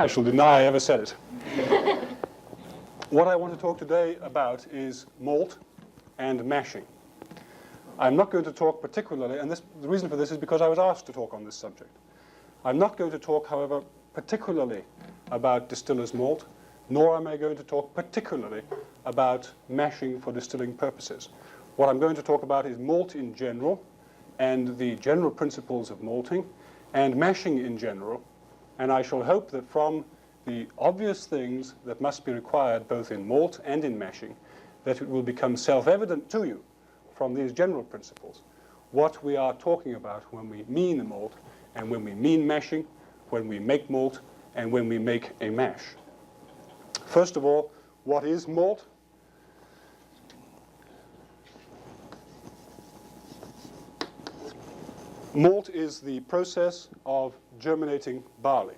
I shall deny I ever said it. What I want to talk today about is malt and mashing. I'm not going to talk particularly, and the reason for this is because I was asked to talk on this subject. I'm not going to talk, however, particularly about distiller's malt, nor am I going to talk particularly about mashing for distilling purposes. What I'm going to talk about is malt in general, and the general principles of malting, and mashing in general, and I shall hope that from the obvious things that must be required both in malt and in mashing, that it will become self-evident to you from these general principles what we are talking about when we mean a malt, and when we mean mashing, when we make malt, and when we make a mash. First of all, what is malt? Malt is the process of germinating barley.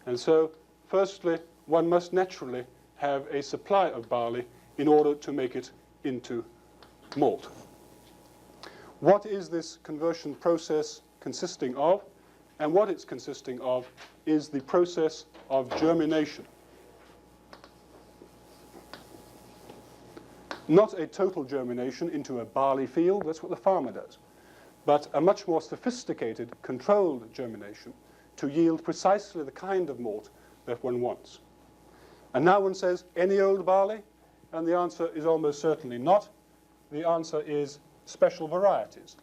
And so, firstly, one must naturally have a supply of barley in order to make it into malt. What is this conversion process consisting of? And what it's consisting of is the process of germination. Not a total germination into a barley field, that's what the farmer does, but a much more sophisticated, controlled germination to yield precisely the kind of malt that one wants. And now one says, any old barley? And the answer is almost certainly not. The answer is special varieties.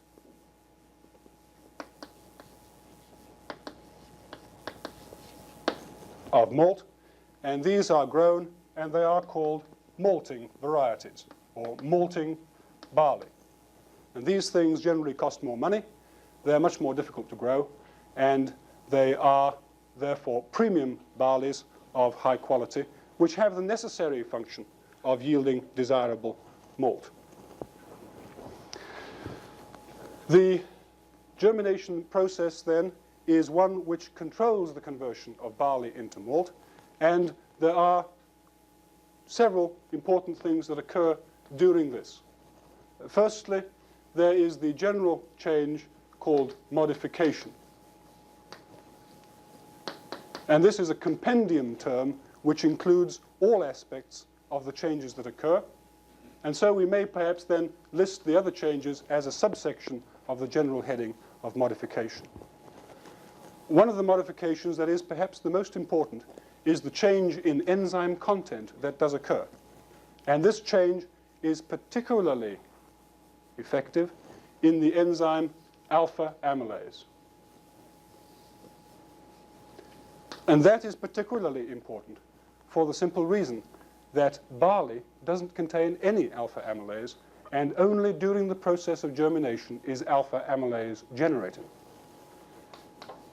Of malt, and these are grown, and they are called malting varieties, or malting barley. And these things generally cost more money, they're much more difficult to grow, and they are therefore premium barleys of high quality, which have the necessary function of yielding desirable malt. The germination process then is one which controls the conversion of barley into malt, and there are several important things that occur during this. Firstly, there is the general change called modification. And this is a compendium term which includes all aspects of the changes that occur. And so we may perhaps then list the other changes as a subsection of the general heading of modification. One of the modifications that is perhaps the most important is the change in enzyme content that does occur. And this change is particularly effective in the enzyme alpha amylase. And that is particularly important for the simple reason that barley doesn't contain any alpha amylase, and only during the process of germination is alpha amylase generated.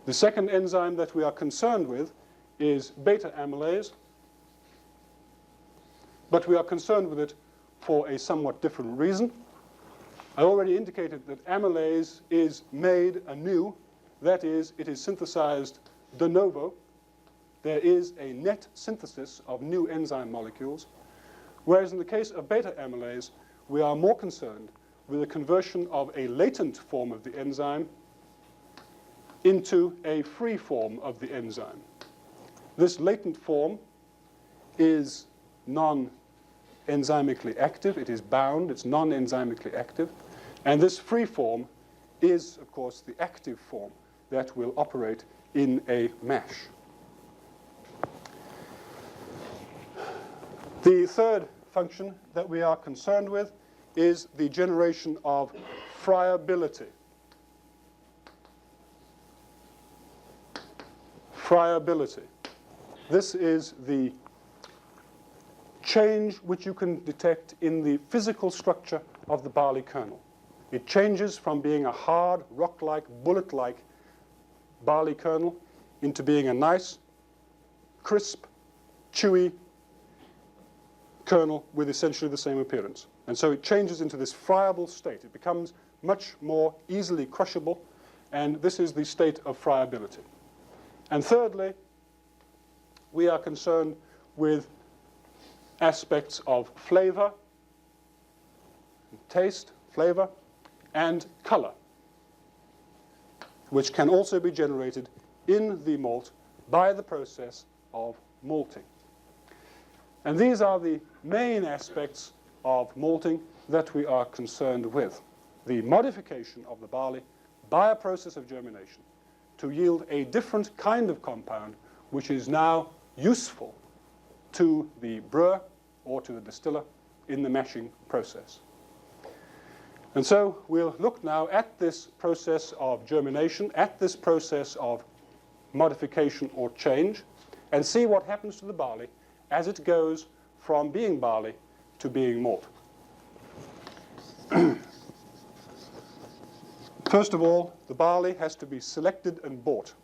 The second enzyme that we are concerned with is beta amylase, but we are concerned with it for a somewhat different reason. I already indicated that amylase is made anew, that is, it is synthesized de novo. There is a net synthesis of new enzyme molecules, whereas in the case of beta amylase, we are more concerned with the conversion of a latent form of the enzyme into a free form of the enzyme. This latent form is non-enzymically active. It is bound. It's non-enzymically active. And this free form is, of course, the active form that will operate in a mash. The third function that we are concerned with is the generation of friability. Friability. This is the change which you can detect in the physical structure of the barley kernel. It changes from being a hard, rock-like, bullet-like barley kernel into being a nice, crisp, chewy kernel with essentially the same appearance. And so it changes into this friable state. It becomes much more easily crushable, and this is the state of friability. And thirdly, we are concerned with aspects of flavor, taste, flavor, and color, which can also be generated in the malt by the process of malting. And these are the main aspects of malting that we are concerned with. The modification of the barley by a process of germination to yield a different kind of compound which is now useful to the brewer or to the distiller in the mashing process. And so we'll look now at this process of germination, at this process of modification or change, and see what happens to the barley as it goes from being barley to being malt. First of all, the barley has to be selected and bought.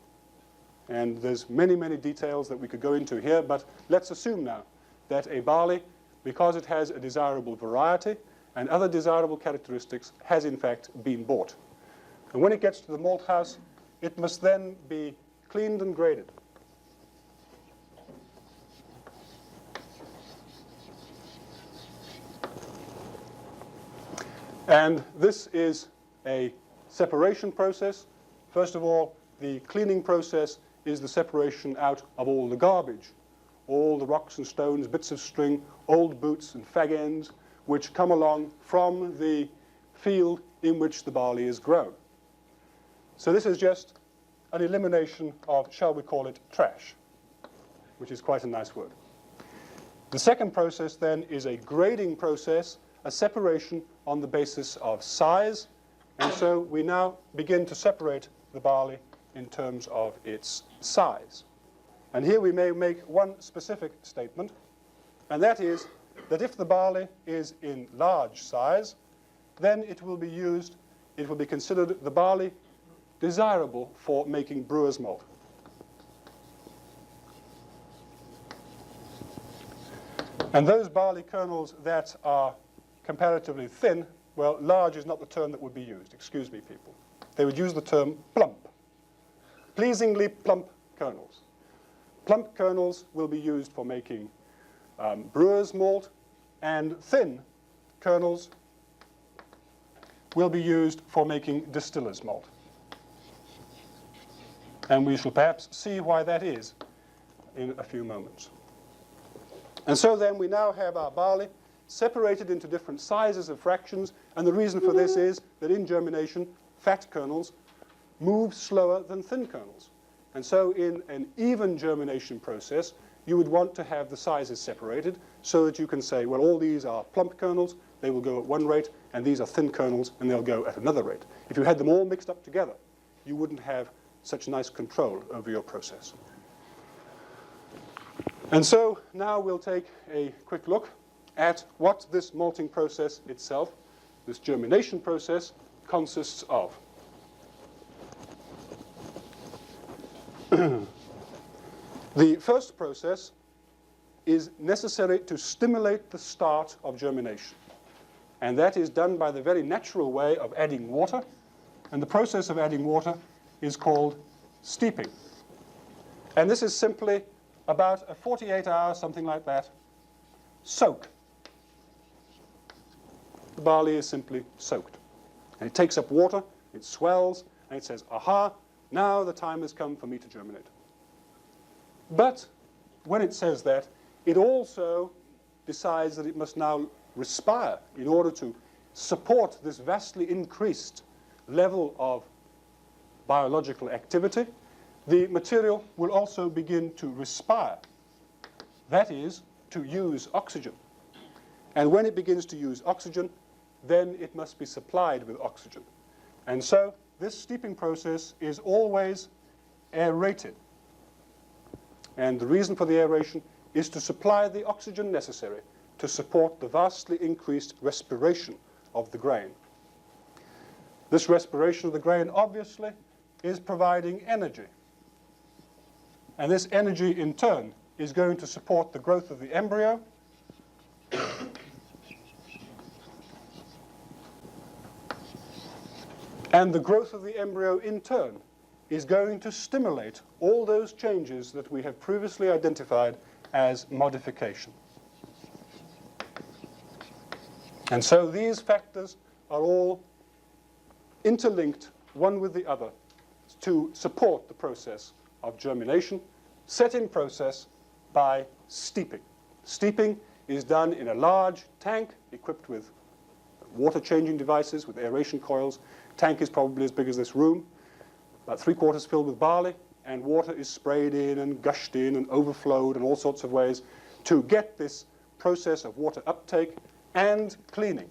And there's many, many details that we could go into here, but let's assume now that a barley, because it has a desirable variety and other desirable characteristics, has in fact been bought. And when it gets to the malt house, it must then be cleaned and graded. And this is a separation process. First of all, the cleaning process is the separation out of all the garbage, all the rocks and stones, bits of string, old boots and fag ends, which come along from the field in which the barley is grown. So this is just an elimination of, shall we call it, trash, which is quite a nice word. The second process then is a grading process, a separation on the basis of size. And so we now begin to separate the barley in terms of its size. And here we may make one specific statement, and that is that if the barley is in large size, then it will be considered the barley desirable for making brewer's malt. And those barley kernels that are comparatively thin, well, large is not the term that would be used. Excuse me, people. They would use the term plump. Pleasingly plump kernels. Plump kernels will be used for making brewer's malt, and thin kernels will be used for making distiller's malt. And we shall perhaps see why that is in a few moments. And so then we now have our barley separated into different sizes of fractions, and the reason for this is that in germination, fat kernels move slower than thin kernels. And so in an even germination process, you would want to have the sizes separated so that you can say, well, all these are plump kernels, they will go at one rate, and these are thin kernels, and they'll go at another rate. If you had them all mixed up together, you wouldn't have such nice control over your process. And so now we'll take a quick look at what this malting process itself, this germination process, consists of. The first process is necessary to stimulate the start of germination. And that is done by the very natural way of adding water. And the process of adding water is called steeping. And this is simply about a 48-hour, something like that, soak. The barley is simply soaked. And it takes up water, it swells, and it says, aha, now the time has come for me to germinate. But when it says that, it also decides that it must now respire in order to support this vastly increased level of biological activity. The material will also begin to respire, that is, to use oxygen. And when it begins to use oxygen, then it must be supplied with oxygen. And so this steeping process is always aerated. And the reason for the aeration is to supply the oxygen necessary to support the vastly increased respiration of the grain. This respiration of the grain, obviously, is providing energy. And this energy, in turn, is going to support the growth of the embryo. And the growth of the embryo, in turn, is going to stimulate all those changes that we have previously identified as modification. And so these factors are all interlinked, one with the other, to support the process of germination, set in process by steeping. Steeping is done in a large tank equipped with water changing devices, with aeration coils. Tank is probably as big as this room, about 3/4 filled with barley, and water is sprayed in and gushed in and overflowed in all sorts of ways to get this process of water uptake and cleaning.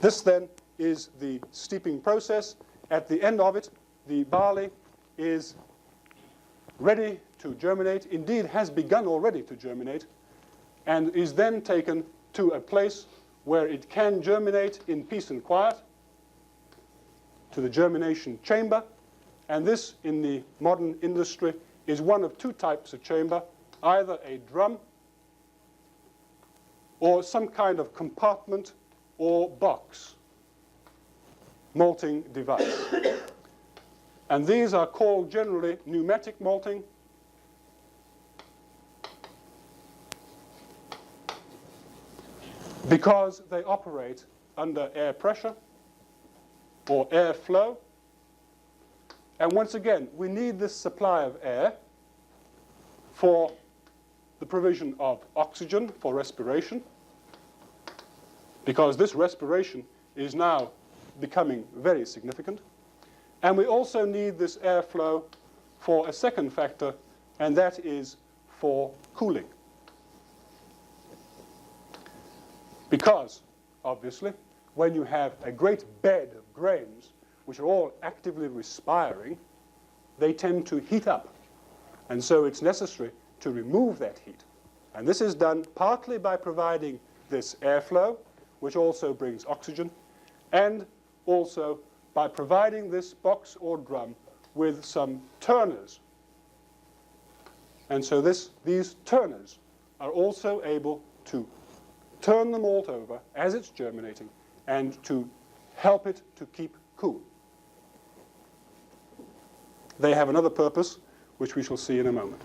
This then is the steeping process. At the end of it, the barley is ready to germinate, indeed has begun already to germinate, and is then taken to a place where it can germinate in peace and quiet, to the germination chamber. And this, in the modern industry, is one of two types of chamber, either a drum or some kind of compartment or box malting device. And these are called generally pneumatic malting, because they operate under air pressure or air flow. And once again, we need this supply of air for the provision of oxygen for respiration, because this respiration is now becoming very significant. And we also need this airflow for a second factor, and that is for cooling. Because, obviously, when you have a great bed of grains which are all actively respiring, they tend to heat up. And so it's necessary to remove that heat. And this is done partly by providing this airflow, which also brings oxygen, and also by providing this box or drum with some turners. And so these turners are also able to turn the malt over as it's germinating and to help it to keep cool. They have another purpose, which we shall see in a moment.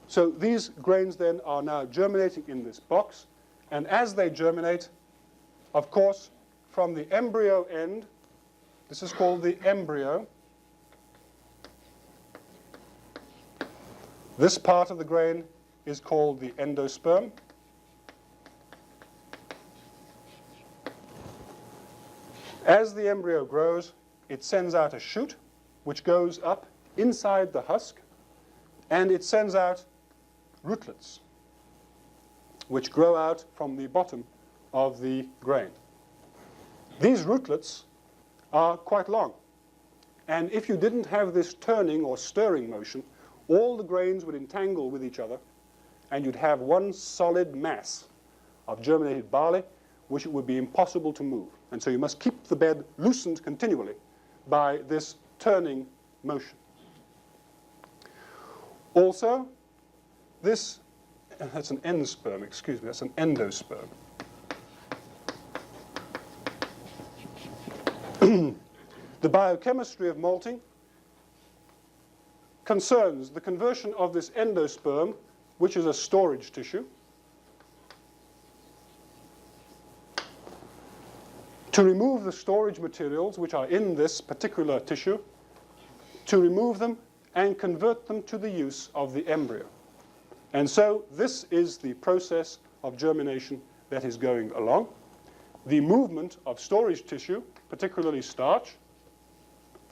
So these grains then are now germinating in this box, and as they germinate, of course, from the embryo end, this is called the embryo. This part of the grain is called the endosperm. As the embryo grows, it sends out a shoot, which goes up inside the husk, and it sends out rootlets, which grow out from the bottom of the grain. These rootlets are quite long, and if you didn't have this turning or stirring motion, all the grains would entangle with each other, and you'd have one solid mass of germinated barley, which it would be impossible to move. And so you must keep the bed loosened continually by this turning motion. Also, that's an endsperm, excuse me, that's an endosperm. The biochemistry of malting concerns the conversion of this endosperm, which is a storage tissue, to remove the storage materials which are in this particular tissue, to remove them and convert them to the use of the embryo. And so this is the process of germination that is going along. The movement of storage tissue, particularly starch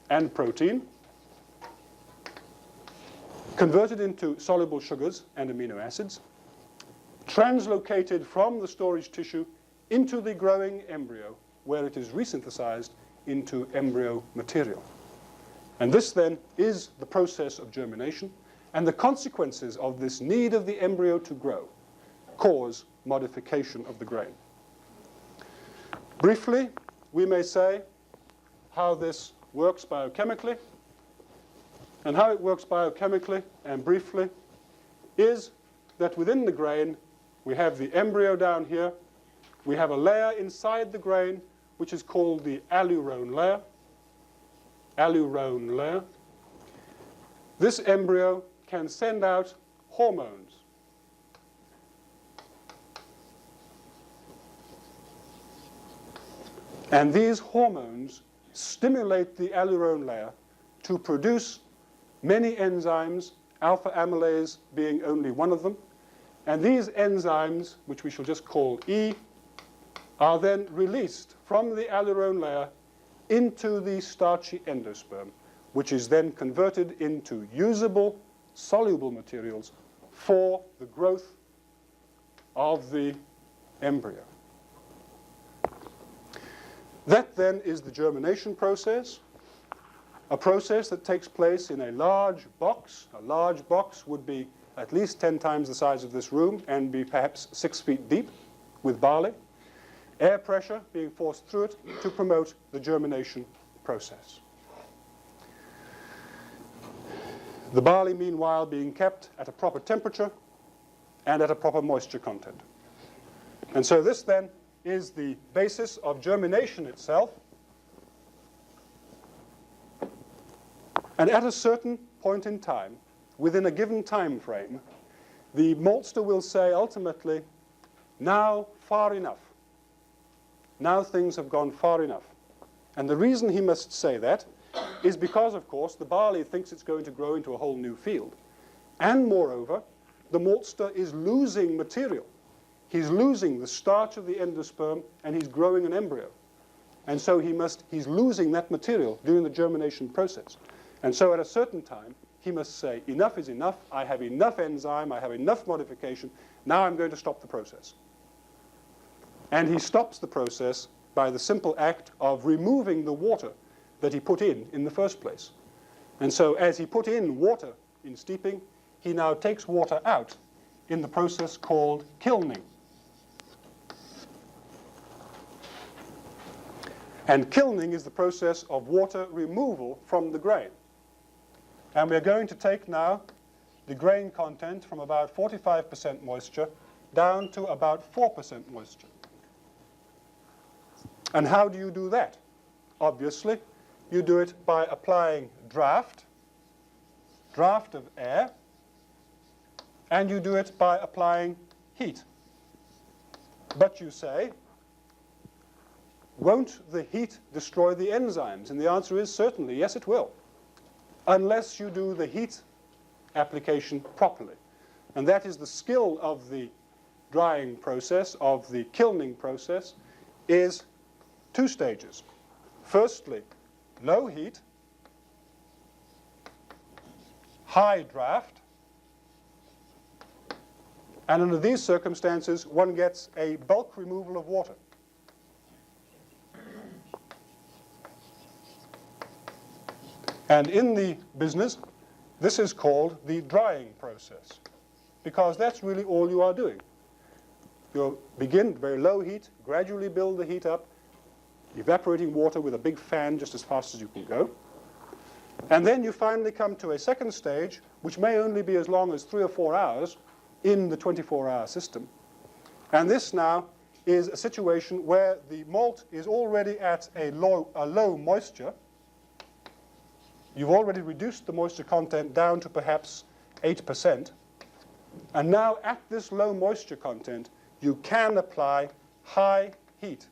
and protein, converted into soluble sugars and amino acids, translocated from the storage tissue into the growing embryo, where it is resynthesized into embryo material. And this then is the process of germination, and the consequences of this need of the embryo to grow cause modification of the grain. Briefly, we may say how this works biochemically. And how it works biochemically and briefly is that within the grain we have the embryo down here. We have a layer inside the grain which is called the allurone layer. Allurone layer. This embryo can send out hormones. And these hormones stimulate the alurone layer to produce many enzymes, alpha amylase being only one of them. And these enzymes, which we shall just call E, are then released from the alurone layer into the starchy endosperm, which is then converted into usable, soluble materials for the growth of the embryo. That then is the germination process, a process that takes place in a large box. A large box would be at least 10 times the size of this room and be perhaps 6 feet deep with barley. Air pressure being forced through it to promote the germination process. The barley, meanwhile, being kept at a proper temperature and at a proper moisture content. And so this then is the basis of germination itself. And at a certain point in time, within a given time frame, the maltster will say ultimately, now far enough. Now things have gone far enough. And the reason he must say that is because, of course, the barley thinks it's going to grow into a whole new field. And moreover, the maltster is losing material. He's losing the starch of the endosperm and he's growing an embryo. And so he's losing that material during the germination process. And so at a certain time, he must say, enough is enough, I have enough enzyme, I have enough modification, now I'm going to stop the process. And he stops the process by the simple act of removing the water that he put in the first place. And so as he put in water in steeping, he now takes water out in the process called kilning. And kilning is the process of water removal from the grain. And we're going to take now the grain content from about 45% moisture down to about 4% moisture. And how do you do that? Obviously, you do it by applying draft of air, and you do it by applying heat. But you say, won't the heat destroy the enzymes? And the answer is certainly, yes, it will, unless you do the heat application properly. And that is the skill of the drying process, of the kilning process, is 2 stages. Firstly, low heat, high draft, and under these circumstances, one gets a bulk removal of water. And in the business, this is called the drying process, because that's really all you are doing. You begin at very low heat, gradually build the heat up, evaporating water with a big fan just as fast as you can go. And then you finally come to a second stage, which may only be as long as 3 or 4 hours in the 24-hour system. And this now is a situation where the malt is already at a low moisture. You've already reduced the moisture content down to perhaps 8%. And now at this low moisture content, you can apply high heat.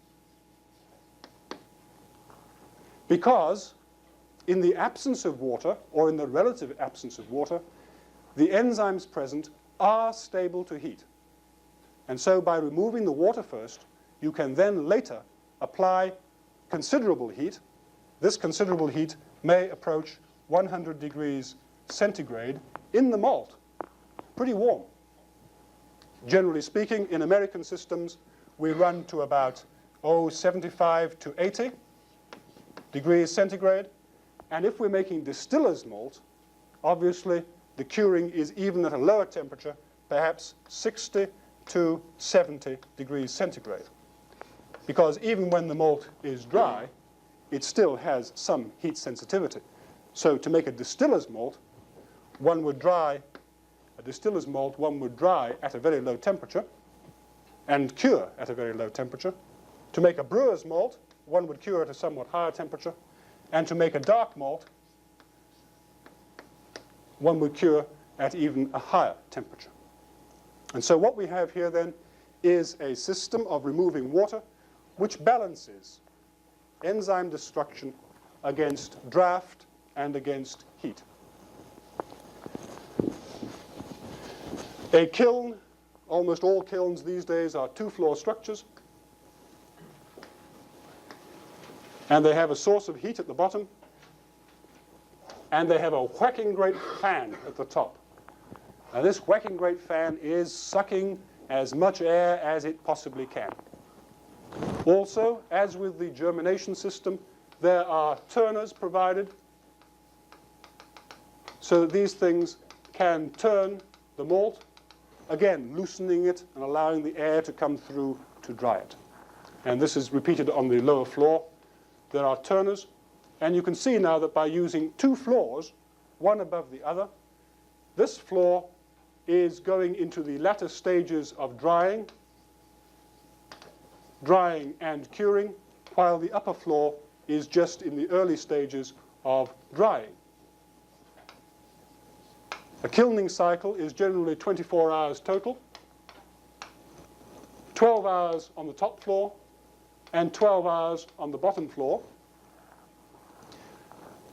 Because in the absence of water, or in the relative absence of water, the enzymes present are stable to heat. And so by removing the water first, you can then later apply considerable heat. This considerable heat may approach 100 degrees centigrade in the malt. Pretty warm. Generally speaking, in American systems, we run to about 75 to 80 degrees centigrade. And if we're making distiller's malt, obviously the curing is even at a lower temperature, perhaps 60 to 70 degrees centigrade. Because even when the malt is dry, it still has some heat sensitivity. So to make a distiller's malt, one would dry at a very low temperature and cure at a very low temperature. To make a brewer's malt, one would cure at a somewhat higher temperature. And to make a dark malt, one would cure at even a higher temperature. And so what we have here then is a system of removing water which balances enzyme destruction against draft and against heat. A kiln, almost all kilns these days are two-floor structures, and they have a source of heat at the bottom, and they have a whacking great fan at the top. Now this whacking great fan is sucking as much air as it possibly can. Also, as with the germination system, there are turners provided so that these things can turn the malt, again loosening it and allowing the air to come through to dry it. And this is repeated on the lower floor. There are turners, and you can see now that by using two floors, one above the other, this floor is going into the latter stages of drying and curing, while the upper floor is just in the early stages of drying. A kilning cycle is generally 24 hours total, 12 hours on the top floor and 12 hours on the bottom floor.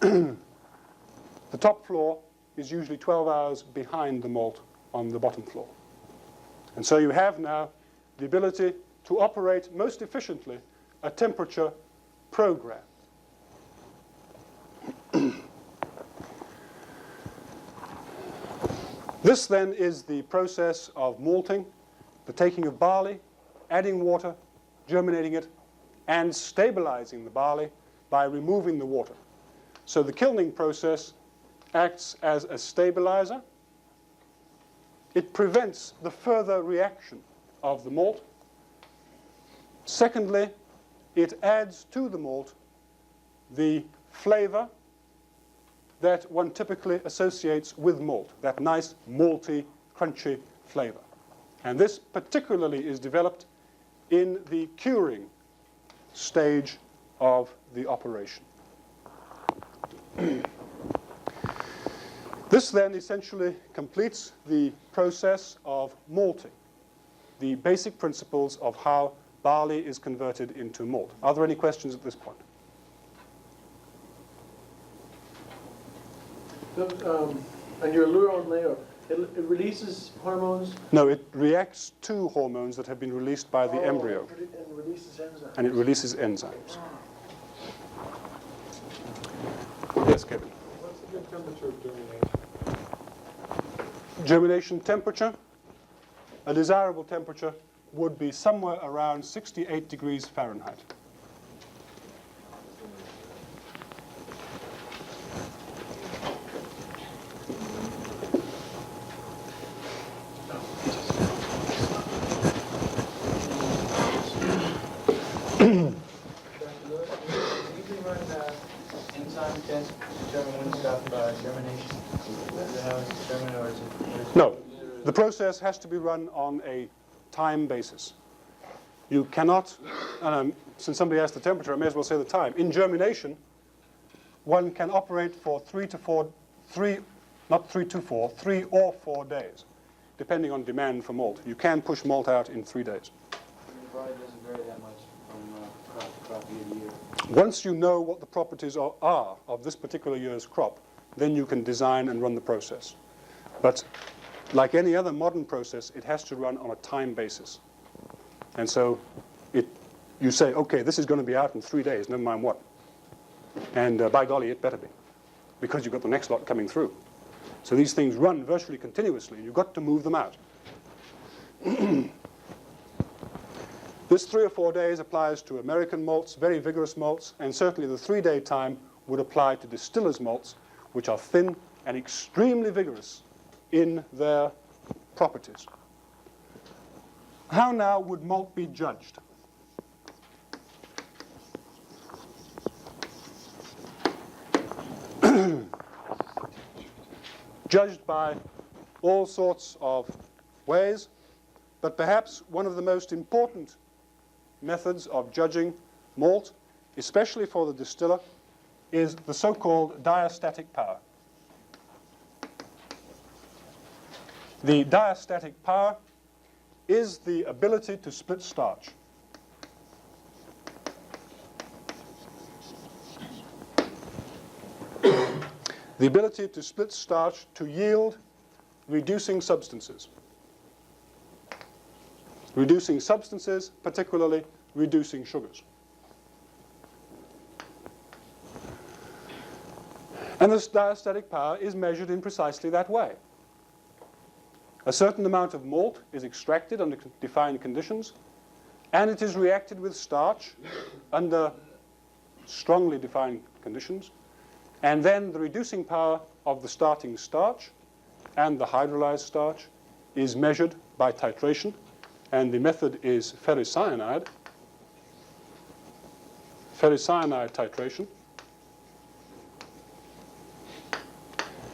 The top floor is usually 12 hours behind the malt on the bottom floor. And so you have now the ability to operate most efficiently a temperature program. This then is the process of malting, the taking of barley, adding water, germinating it, and stabilizing the barley by removing the water. So the kilning process acts as a stabilizer. It prevents the further reaction of the malt. Secondly, it adds to the malt the flavor that one typically associates with malt, that nice malty, crunchy flavor. And this particularly is developed in the curing stage of the operation. This then essentially completes the process of malting, the basic principles of how barley is converted into malt. Are there any questions at this point? And your luron layer, it releases hormones? No, it reacts to hormones that have been released by the embryo. And releases enzymes. And it releases enzymes. Yes, Kevin? What's the good temperature of germination? Germination temperature, a desirable temperature would be somewhere around 68 degrees Fahrenheit. Enzyme test to determine when to stop germination? Is it how it's determined, or is it? No, the process has to be run on a time basis. You cannot, since somebody asked the temperature, I may as well say the time. In germination, one can operate for 3 or 4 days, depending on demand for malt. You can push malt out in 3 days. It probably doesn't vary that much from crop to crop year to year. Once you know what the properties are of this particular year's crop, then you can design and run the process. But like any other modern process, it has to run on a time basis. And so you say, okay, this is going to be out in 3 days, never mind what. And by golly, it better be, because you've got the next lot coming through. So these things run virtually continuously. You've got to move them out. This 3 or 4 days applies to American malts, very vigorous malts, and certainly the 3-day time would apply to distillers' malts, which are thin and extremely vigorous in their properties. How now would malt be judged? Judged by all sorts of ways, but perhaps one of the most important methods of judging malt, especially for the distiller, is the so-called diastatic power. The diastatic power is the ability to split starch. The ability to split starch to yield reducing substances. Reducing substances, particularly reducing sugars. And this diastatic power is measured in precisely that way. A certain amount of malt is extracted under defined conditions, and it is reacted with starch under strongly defined conditions, and then the reducing power of the starting starch and the hydrolyzed starch is measured by titration, and the method is ferricyanide titration.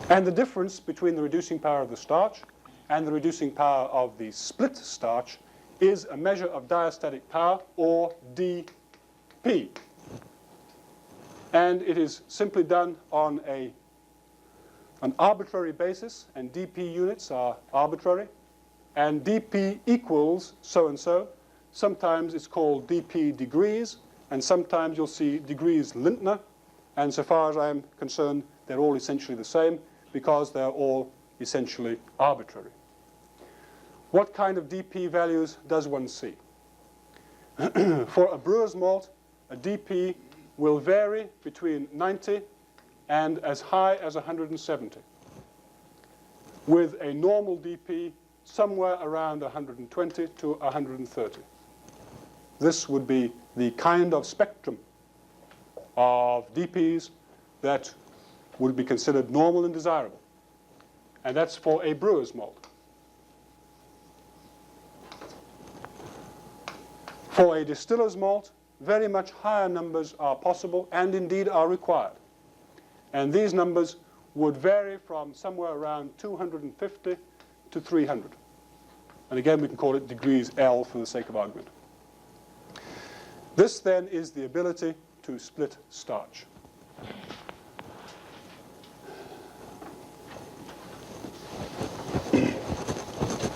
And the difference between the reducing power of the starch and the reducing power of the split starch is a measure of diastatic power, or dP. And it is simply done on an arbitrary basis, and dP units are arbitrary. And dP equals so-and-so. Sometimes it's called dP degrees, and sometimes you'll see degrees Lintner. And so far as I'm concerned, they're all essentially the same, because they're all essentially arbitrary. What kind of dP values does one see? For a brewer's malt, a dP will vary between 90 and as high as 170, with a normal dP somewhere around 120 to 130. This would be the kind of spectrum of dPs that would be considered normal and desirable. And that's for a brewer's malt. For a distiller's malt, very much higher numbers are possible and indeed are required. And these numbers would vary from somewhere around 250 to 300. And again, we can call it degrees L for the sake of argument. This then is the ability to split starch.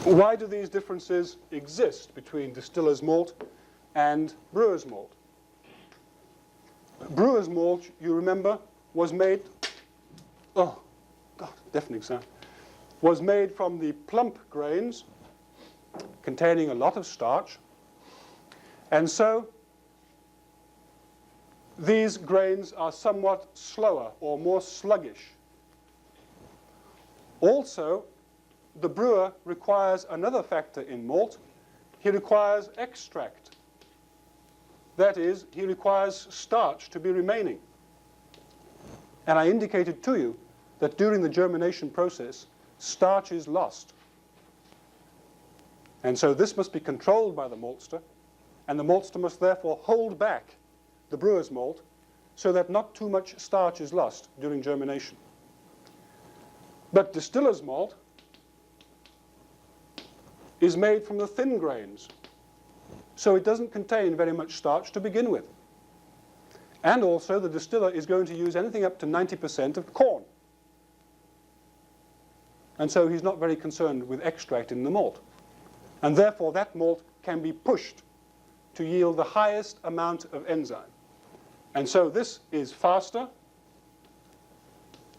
Why do these differences exist between distiller's malt and brewer's malt? Brewer's malt, you remember, was made, oh, God, deafening sound, was made from the plump grains containing a lot of starch. And so these grains are somewhat slower or more sluggish. Also, the brewer requires another factor in malt. He requires extract. That is, he requires starch to be remaining. And I indicated to you that during the germination process, starch is lost. And so this must be controlled by the maltster, and the maltster must therefore hold back the brewer's malt so that not too much starch is lost during germination. But distiller's malt is made from the thin grains, so it doesn't contain very much starch to begin with. And also the distiller is going to use anything up to 90% of corn. And so he's not very concerned with extract in the malt. And therefore that malt can be pushed to yield the highest amount of enzyme. And so this is faster,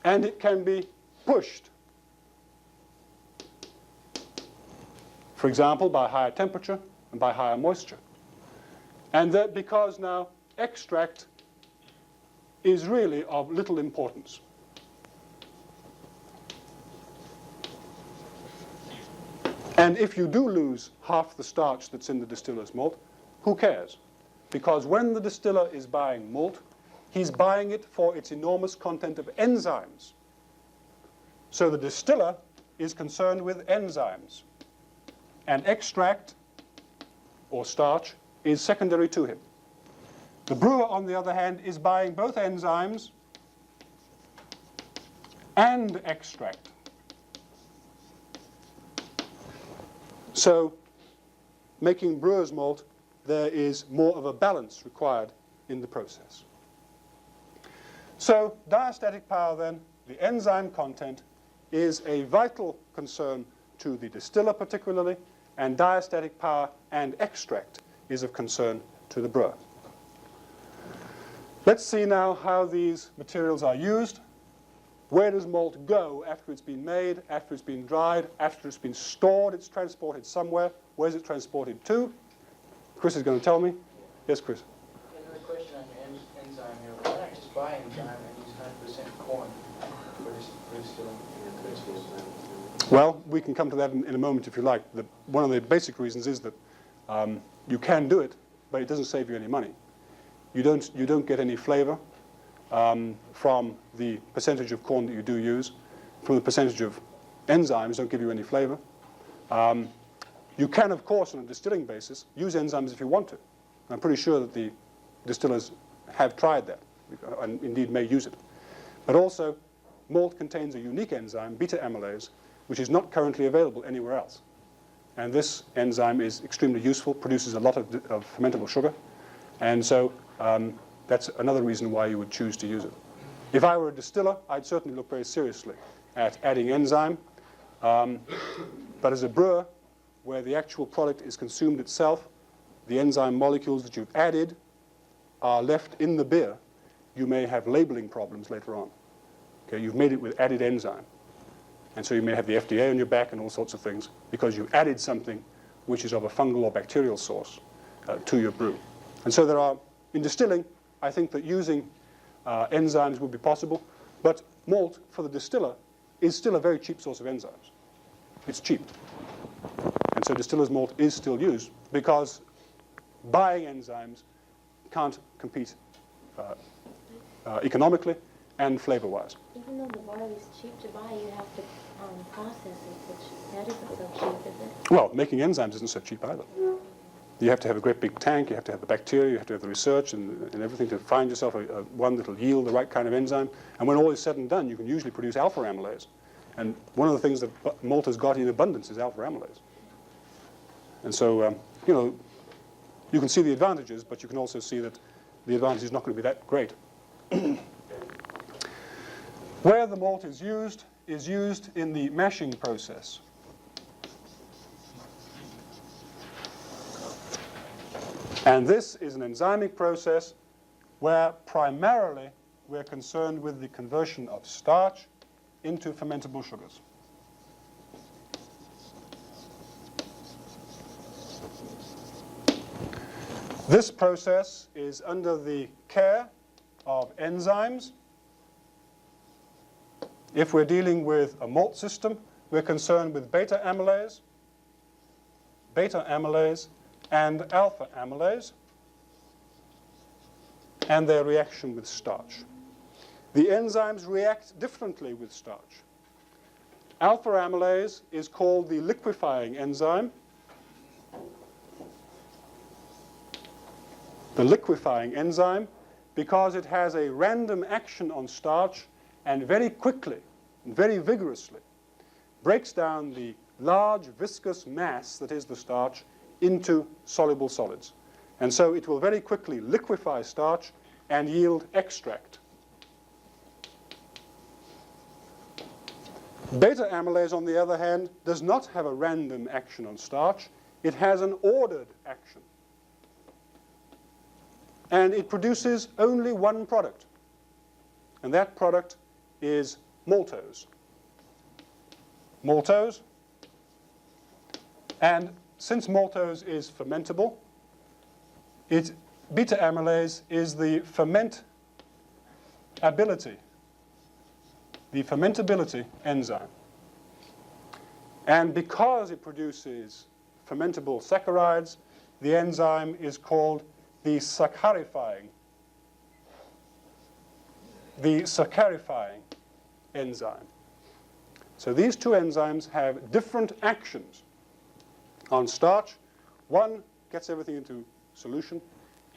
and it can be pushed, for example, by higher temperature and by higher moisture. And that because now extract is really of little importance. And if you do lose half the starch that's in the distiller's malt, who cares? Because when the distiller is buying malt, he's buying it for its enormous content of enzymes. So the distiller is concerned with enzymes. And extract, or starch, is secondary to him. The brewer, on the other hand, is buying both enzymes and extract. So, making brewer's malt, there is more of a balance required in the process. So, diastatic power then, the enzyme content, is a vital concern to the distiller particularly, and diastatic power and extract is of concern to the brewer. Let's see now how these materials are used. Where does malt go after it's been made, after it's been dried, after it's been stored? It's transported somewhere. Where's it transported to? Chris is going to tell me. Yes, Chris? Another question on your enzyme here. Why not just buy enzyme and use 100% corn for distilling? Well, we can come to that in a moment if you like. One of the basic reasons is that you can do it, but it doesn't save you any money. You don't get any flavor from the percentage of corn that you do use. From the percentage of enzymes, don't give you any flavor. You can, of course, on a distilling basis, use enzymes if you want to. I'm pretty sure that the distillers have tried that, and indeed may use it. But also, malt contains a unique enzyme, beta-amylase, which is not currently available anywhere else. And this enzyme is extremely useful, produces a lot of fermentable sugar. And so that's another reason why you would choose to use it. If I were a distiller, I'd certainly look very seriously at adding enzyme. But as a brewer, where the actual product is consumed itself, the enzyme molecules that you've added are left in the beer, you may have labeling problems later on. Okay, you've made it with added enzyme. And so you may have the FDA on your back and all sorts of things because you added something which is of a fungal or bacterial source to your brew. And so there are, in distilling, I think that using enzymes would be possible, but malt for the distiller is still a very cheap source of enzymes. It's cheap. And so distiller's malt is still used because buying enzymes can't compete economically and flavor-wise. Even though the barley is cheap to buy, you have to process it, which that isn't so cheap, is it? Well, making enzymes isn't so cheap either. You have to have a great big tank, you have to have the bacteria, you have to have the research and everything to find yourself one that will yield the right kind of enzyme. And when all is said and done, you can usually produce alpha amylase. And one of the things that malt has got in abundance is alpha amylase. And so, you can see the advantages, but you can also see that the advantage is not going to be that great. Where the malt is used in the mashing process. And this is an enzymic process where primarily we're concerned with the conversion of starch into fermentable sugars. This process is under the care of enzymes. If we're dealing with a malt system, we're concerned with beta-amylase, and alpha amylase, and their reaction with starch. The enzymes react differently with starch. Alpha amylase is called the liquefying enzyme. The liquefying enzyme because it has a random action on starch and very quickly, very vigorously, breaks down the large viscous mass that is the starch into soluble solids. And so it will very quickly liquefy starch and yield extract. Beta amylase, on the other hand, does not have a random action on starch. It has an ordered action. And it produces only one product. And that product is maltose. Maltose. And since maltose is fermentable, beta amylase is the fermentability enzyme. And because it produces fermentable saccharides, the enzyme is called the saccharifying enzyme. So these two enzymes have different actions on starch. One gets everything into solution,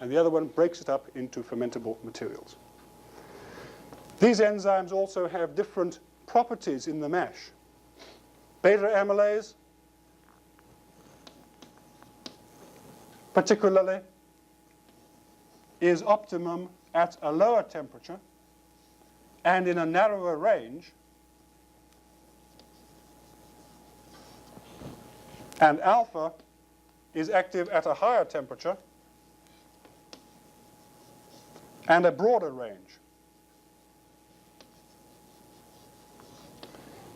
and the other one breaks it up into fermentable materials. These enzymes also have different properties in the mash. Beta amylase, particularly, is optimum at a lower temperature and in a narrower range, and alpha is active at a higher temperature and a broader range.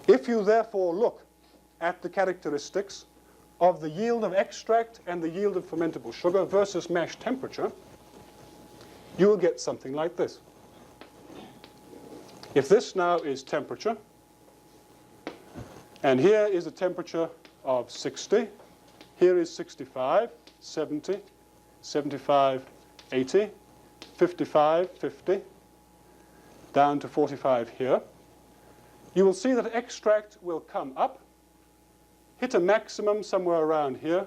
If you therefore look at the characteristics of the yield of extract and the yield of fermentable sugar versus mash temperature, you will get something like this. If this now is temperature, and here is a temperature of 60, here is 65, 70, 75, 80, 55, 50, down to 45 here, you will see that extract will come up, hit a maximum somewhere around here,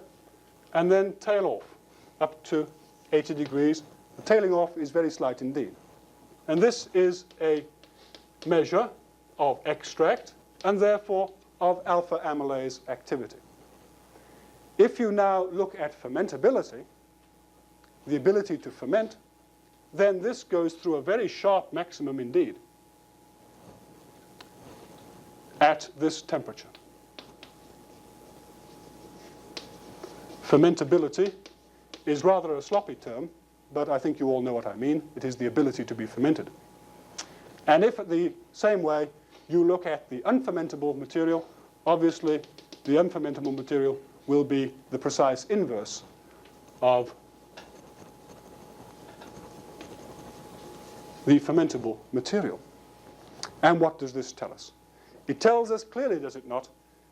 and then tail off up to 80 degrees. The tailing off is very slight indeed. And this is a measure of extract and therefore of alpha amylase activity. If you now look at fermentability, the ability to ferment, then this goes through a very sharp maximum indeed at this temperature. Fermentability is rather a sloppy term, but I think you all know what I mean. It is the ability to be fermented. And if at the same way you look at the unfermentable material, obviously the unfermentable material will be the precise inverse of the fermentable material. And what does this tell us? It tells us clearly, does it not,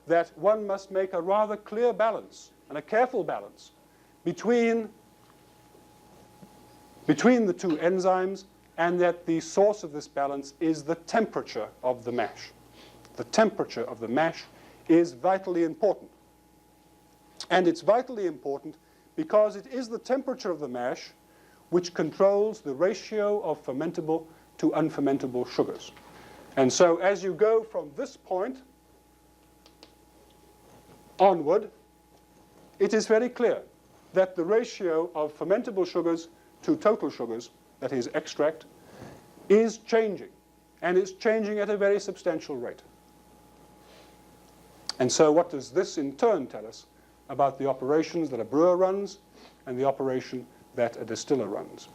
that one must make a rather clear balance and a careful balance between the two enzymes, and that the source of this balance is the temperature of the mash. The temperature of the mash is vitally important. And it's vitally important because it is the temperature of the mash which controls the ratio of fermentable to unfermentable sugars. And so as you go from this point onward, it is very clear that the ratio of fermentable sugars to total sugars, that is extract, is changing. And it's changing at a very substantial rate. And so what does this in turn tell us about the operations that a brewer runs and the operation that a distiller runs?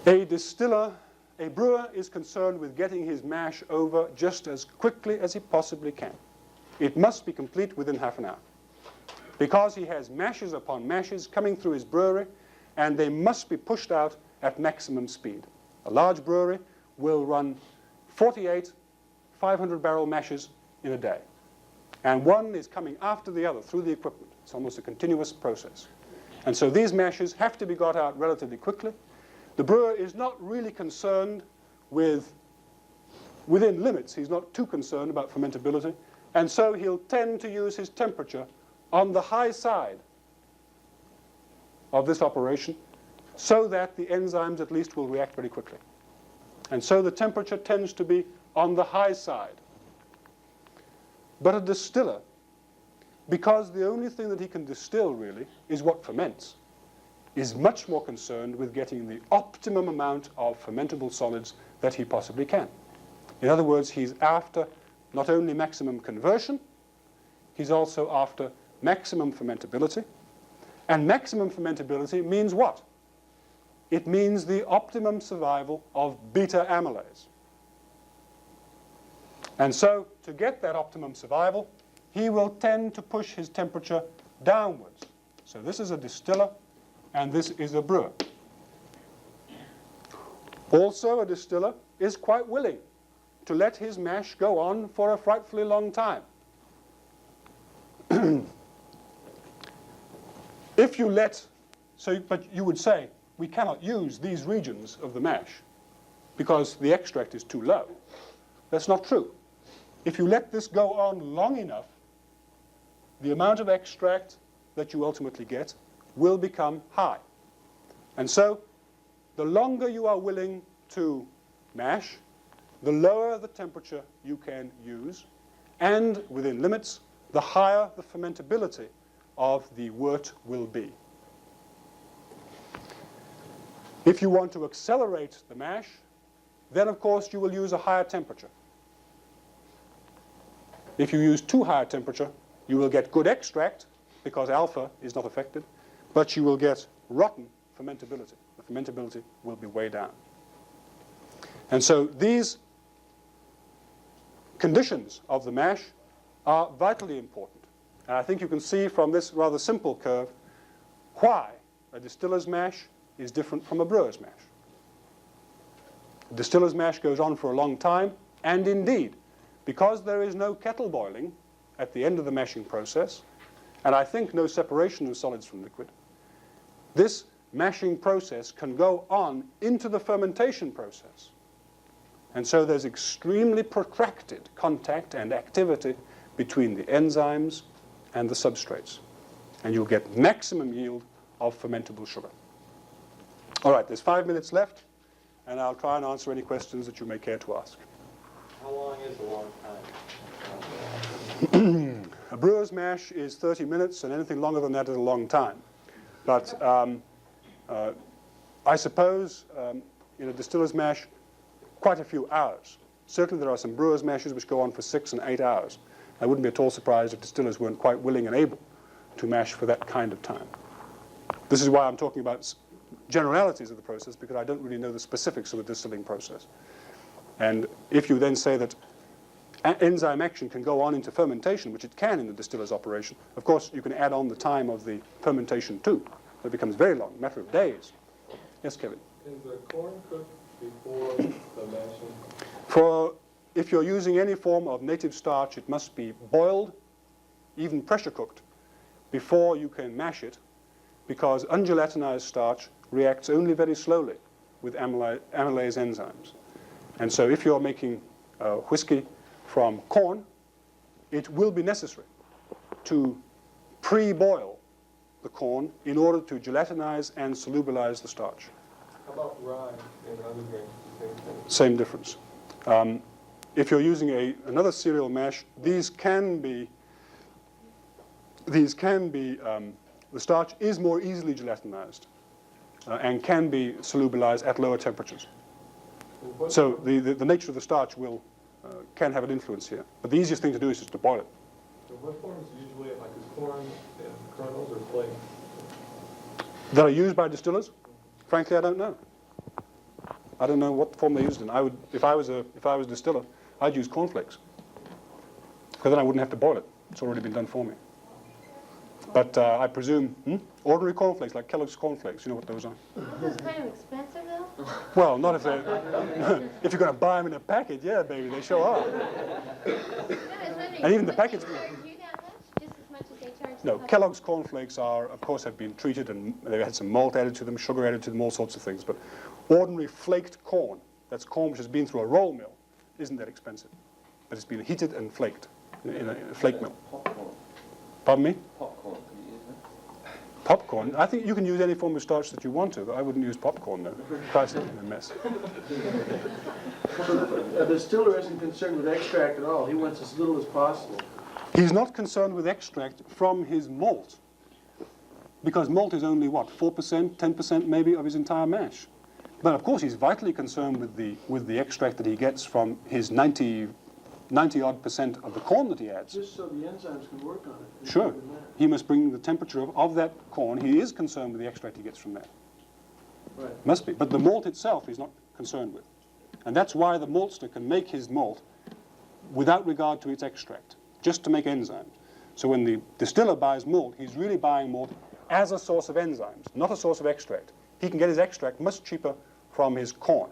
A brewer is concerned with getting his mash over just as quickly as he possibly can. It must be complete within half an hour, because he has mashes upon mashes coming through his brewery, and they must be pushed out at maximum speed. A large brewery will run 48 500-barrel mashes in a day, and one is coming after the other through the equipment. It's almost a continuous process. And so these mashes have to be got out relatively quickly. The brewer is not really concerned within limits. He's not too concerned about fermentability, and so he'll tend to use his temperature on the high side of this operation so that the enzymes at least will react very quickly. And so the temperature tends to be on the high side. But a distiller, because the only thing that he can distill really is what ferments, is much more concerned with getting the optimum amount of fermentable solids that he possibly can. In other words, he's after not only maximum conversion, he's also after maximum fermentability. And maximum fermentability means what? It means the optimum survival of beta-amylase. And so, to get that optimum survival, he will tend to push his temperature downwards. So this is a distiller, and this is a brewer. Also, a distiller is quite willing to let his mash go on for a frightfully long time. If you let, but you would say, we cannot use these regions of the mash because the extract is too low. That's not true. If you let this go on long enough, the amount of extract that you ultimately get will become high. And so, the longer you are willing to mash, the lower the temperature you can use, and within limits, the higher the fermentability of the wort will be. If you want to accelerate the mash, then of course you will use a higher temperature. If you use too high a temperature, you will get good extract, because alpha is not affected, but you will get rotten fermentability. The fermentability will be way down. And so these conditions of the mash are vitally important. And I think you can see from this rather simple curve why a distiller's mash is different from a brewer's mash. A distiller's mash goes on for a long time, and indeed, because there is no kettle boiling at the end of the mashing process, and I think no separation of solids from liquid, this mashing process can go on into the fermentation process. And so there's extremely protracted contact and activity between the enzymes and the substrates. And you'll get maximum yield of fermentable sugar. All right, there's 5 minutes left, and I'll try and answer any questions that you may care to ask. How long is a long time? A brewer's mash is 30 minutes, and anything longer than that is a long time. But I suppose in a distiller's mash, quite a few hours. Certainly there are some brewer's mashes which go on for 6 and 8 hours. I wouldn't be at all surprised if distillers weren't quite willing and able to mash for that kind of time. This is why I'm talking about generalities of the process, because I don't really know the specifics of the distilling process. And if you then say that enzyme action can go on into fermentation, which it can in the distiller's operation, of course you can add on the time of the fermentation too. It becomes very long, a matter of days. Yes, Kevin? Is the corn cooked before the mashing? If you're using any form of native starch, it must be boiled, even pressure cooked, before you can mash it, because ungelatinized starch reacts only very slowly with amylase enzymes. And so if you're making whiskey from corn, it will be necessary to pre-boil the corn in order to gelatinize and solubilize the starch. How about rye and other grains? Same thing. Same difference. If you're using another cereal mash, the starch is more easily gelatinized and can be solubilized at lower temperatures. So the nature of the starch can have an influence here. But the easiest thing to do is just to boil it. So what forms usually, like is corn and kernels or flakes? That are used by distillers? Frankly, I don't know. I don't know what form they used in. If I was a distiller, I'd use cornflakes, because then I wouldn't have to boil it. It's already been done for me. But I presume ordinary cornflakes, like Kellogg's cornflakes. You know what those are? Aren't those kind of expensive, though? Well, not if they're if you're going to buy them in a packet. Yeah, baby, they sure are. And even the packets. Charge you that much? Just as much as they charge the No, public? Kellogg's cornflakes of course, have been treated, and they've had some malt added to them, sugar added to them, all sorts of things. But ordinary flaked corn, that's corn which has been through a roll mill, isn't that expensive. But it's been heated and flaked in a flake mill. Popcorn. Pardon me? Popcorn, can you use that? Popcorn? I think you can use any form of starch that you want to, but I wouldn't use popcorn, though. Christ, it's a mess. A distiller isn't concerned with extract at all. He wants as little as possible. He's not concerned with extract from his malt, because malt is only, what, 4%, 10% maybe of his entire mash. But of course he's vitally concerned with the extract that he gets from his 90-odd% of the corn that he adds. Just so the enzymes can work on it. Sure. He must bring the temperature of that corn. He is concerned with the extract he gets from that. Right. Must be. But the malt itself he's not concerned with. And that's why the maltster can make his malt without regard to its extract, just to make enzymes. So when the distiller buys malt, he's really buying malt as a source of enzymes, not a source of extract. He can get his extract much cheaper from his corn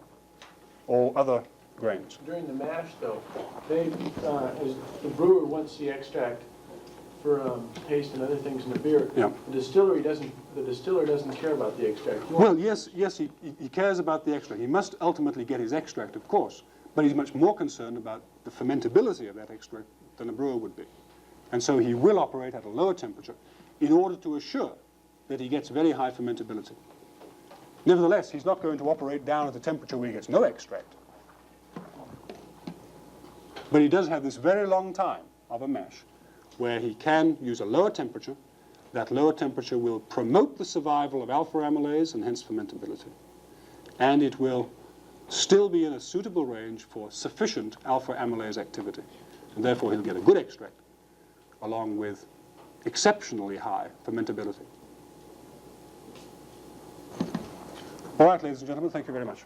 or other grains. During the mash, though, as the brewer wants the extract for taste and other things in the beer. Yeah. The distiller doesn't care about the extract. Well, yes, he cares about the extract. He must ultimately get his extract, of course, but he's much more concerned about the fermentability of that extract than a brewer would be. And so he will operate at a lower temperature in order to assure that he gets very high fermentability. Nevertheless, he's not going to operate down at the temperature where he gets no extract. But he does have this very long time of a mash where he can use a lower temperature. That lower temperature will promote the survival of alpha amylase and hence fermentability. And it will still be in a suitable range for sufficient alpha amylase activity. And therefore he'll get a good extract along with exceptionally high fermentability. All right, ladies and gentlemen, thank you very much.